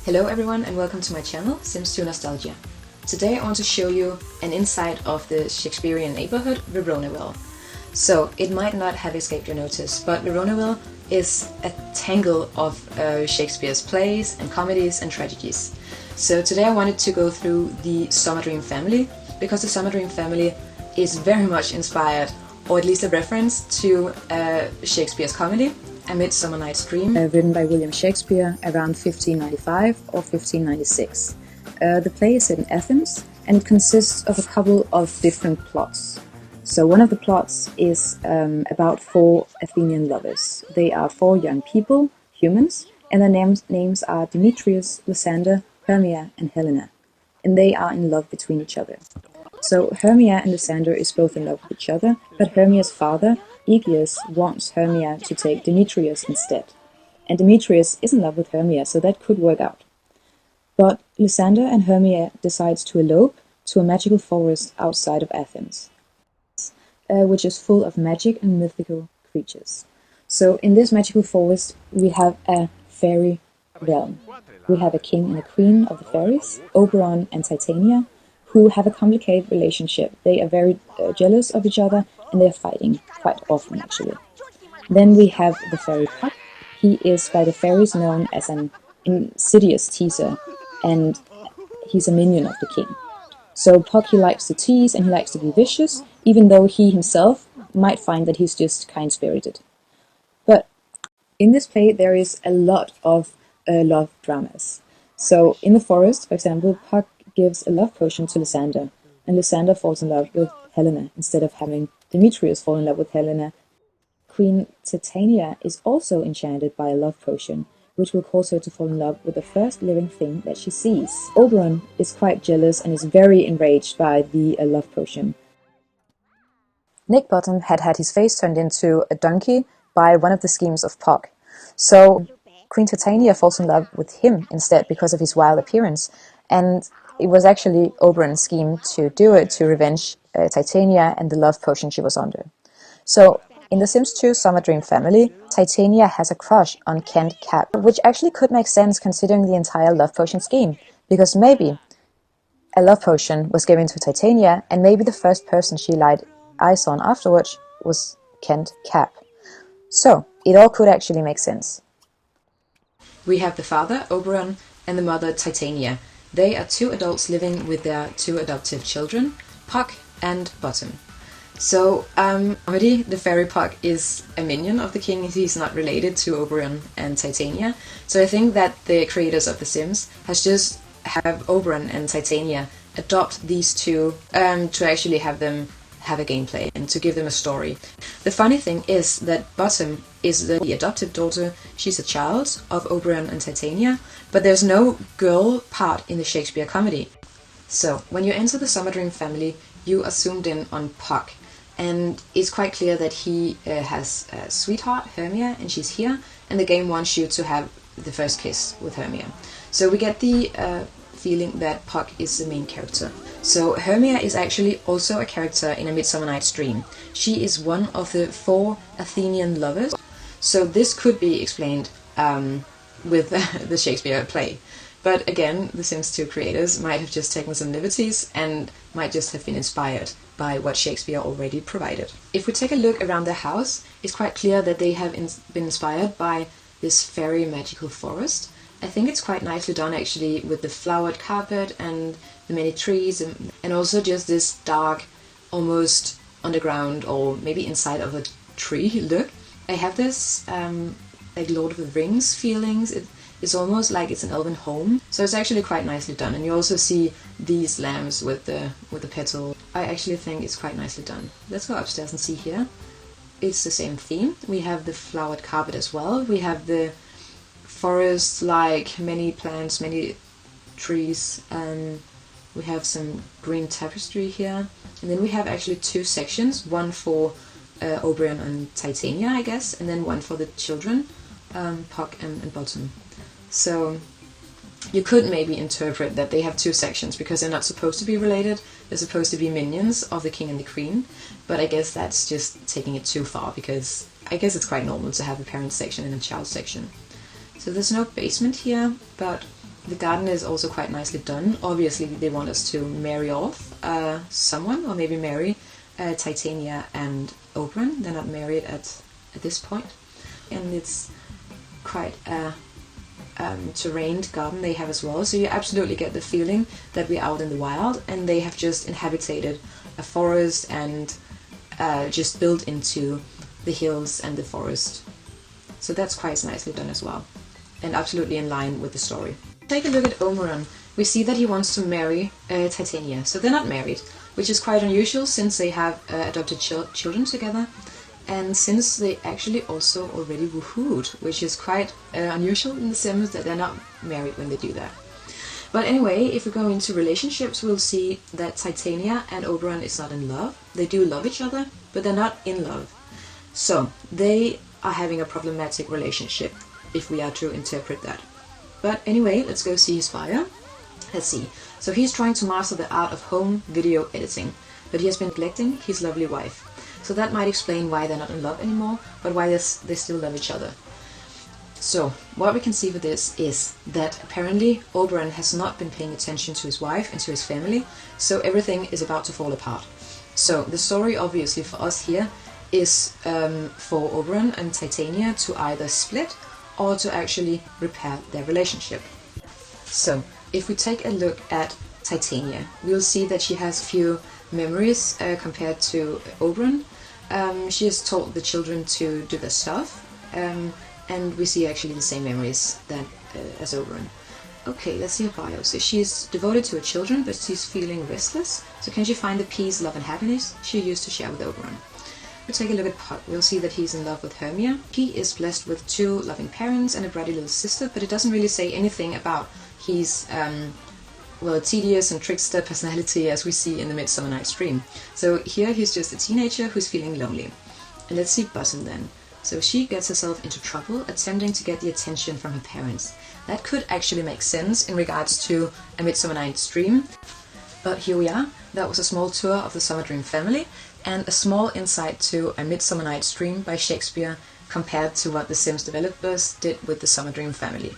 Hello everyone and welcome to my channel, Sims 2 Nostalgia. Today I want to show you an insight of the Shakespearean neighbourhood, Veronaville. So, it might not have escaped your notice, but Veronaville is a tangle of Shakespeare's plays and comedies and tragedies. So today I wanted to go through the Summer Dream family, because the Summer Dream family is very much inspired, or at least a reference to Shakespeare's comedy, A Midsummer Night's Dream, written by William Shakespeare around 1595 or 1596. The play is set in Athens and it consists of a couple of different plots. So one of the plots is about four Athenian lovers. They are four young people, humans, and their names are Demetrius, Lysander, Hermia and Helena. And they are in love between each other. So Hermia and Lysander is both in love with each other, but Hermia's father, Aegeus, wants Hermia to take Demetrius instead. And Demetrius is in love with Hermia, so that could work out. But Lysander and Hermia decides to elope to a magical forest outside of Athens, which is full of magic and mythical creatures. So in this magical forest we have a fairy realm. We have a king and a queen of the fairies, Oberon and Titania, who have a complicated relationship. They are very jealous of each other and they are fighting quite often actually. Then we have the fairy Puck. He is by the fairies known as an insidious teaser and he's a minion of the king. So Puck, he likes to tease and he likes to be vicious, even though he himself might find that he's just kind-spirited. But in this play there is a lot of love dramas. So in the forest, for example, Puck gives a love potion to Lysander, and Lysander falls in love with Helena instead of having Demetrius fall in love with Helena. Queen Titania is also enchanted by a love potion, which will cause her to fall in love with the first living thing that she sees. Oberon is quite jealous and is very enraged by the love potion. Nick Bottom had his face turned into a donkey by one of the schemes of Puck. So Queen Titania falls in love with him instead because of his wild appearance, and it was actually Oberon's scheme to do it to revenge Titania and the love potion she was under. So in the Sims 2 Summer Dream family, Titania has a crush on Kent Cap, which actually could make sense considering the entire love potion scheme, because maybe a love potion was given to Titania and maybe the first person she laid eyes on afterwards was Kent Cap. So it all could actually make sense. We have the father, Oberon, and the mother, Titania. They are two adults living with their two adoptive children, Puck and Bottom. So, already the fairy Puck is a minion of the king. He's not related to Oberon and Titania. So I think that the creators of The Sims has just have Oberon and Titania adopt these two to actually have them have a gameplay and to give them a story. The funny thing is that Bottom is the adopted daughter. She's a child of Oberon and Titania, but there's no girl part in the Shakespeare comedy. So when you enter the Summer Dream family, you are zoomed in on Puck, and it's quite clear that he has a sweetheart, Hermia, and she's here, and the game wants you to have the first kiss with Hermia. So we get the feeling that Puck is the main character. So Hermia is actually also a character in A Midsummer Night's Dream. She is one of the four Athenian lovers. So this could be explained with the Shakespeare play. But again, the Sims 2 creators might have just taken some liberties and might just have been inspired by what Shakespeare already provided. If we take a look around the house, it's quite clear that they have been inspired by this fairy magical forest. I think it's quite nicely done actually, with the flowered carpet and the many trees, and also just this dark, almost underground or maybe inside of a tree look. I have this like Lord of the Rings feelings. It's almost like it's an elven home, so it's actually quite nicely done. And you also see these lamps with the petal. I actually think it's quite nicely done. Let's go upstairs and see here. It's the same theme. We have the flowered carpet as well. We have the forest, like many plants, many trees. We have some green tapestry here, and then we have actually two sections, one for Oberon and Titania, I guess, and then one for the children, Puck and Bottom. So you could maybe interpret that they have two sections because they're not supposed to be related. They're supposed to be minions of the king and the queen, but I guess that's just taking it too far, because I guess it's quite normal to have a parent section and a child section. So there's no basement here, but The garden is also quite nicely done. Obviously they want us to marry off someone, or maybe marry Titania and Oberon. They're not married at this point. And it's quite a terrained garden they have as well, so you absolutely get the feeling that we're out in the wild and they have just inhabited a forest and just built into the hills and the forest. So that's quite nicely done as well, and absolutely in line with the story. Take a look at Oberon. We see that he wants to marry Titania, so they're not married, which is quite unusual since they have adopted children together, and since they actually also already woohooed, which is quite unusual in The Sims that they're not married when they do that. But anyway, if we go into relationships, we'll see that Titania and Oberon is not in love. They do love each other, but they're not in love. So they are having a problematic relationship, if we are to interpret that. But anyway, let's go see his bio. Let's see. So he's trying to master the art of home video editing, but he has been neglecting his lovely wife. So that might explain why they're not in love anymore, but why they still love each other. So what we can see for this is that apparently Oberon has not been paying attention to his wife and to his family, so everything is about to fall apart. So the story obviously for us here is for Oberon and Titania to either split or to actually repair their relationship. So if we take a look at Titania, we'll see that she has few memories compared to Oberon. She has taught the children to do their stuff, and we see actually the same memories as Oberon. Okay, let's see her bio. So she's devoted to her children, but she's feeling restless. So can she find the peace, love and happiness she used to share with Oberon? We take a look at Puck. We'll see that he's in love with Hermia. He is blessed with 2 loving parents and a bratty little sister, but it doesn't really say anything about his tedious and trickster personality as we see in the Midsummer Night's Dream. So here he's just a teenager who's feeling lonely. And let's see Bosom then. So she gets herself into trouble, attempting to get the attention from her parents. That could actually make sense in regards to A Midsummer Night's Dream. But here we are. That was a small tour of the Summer Dream family, and a small insight to A Midsummer Night's Dream by Shakespeare compared to what the Sims developers did with the Summer Dream family.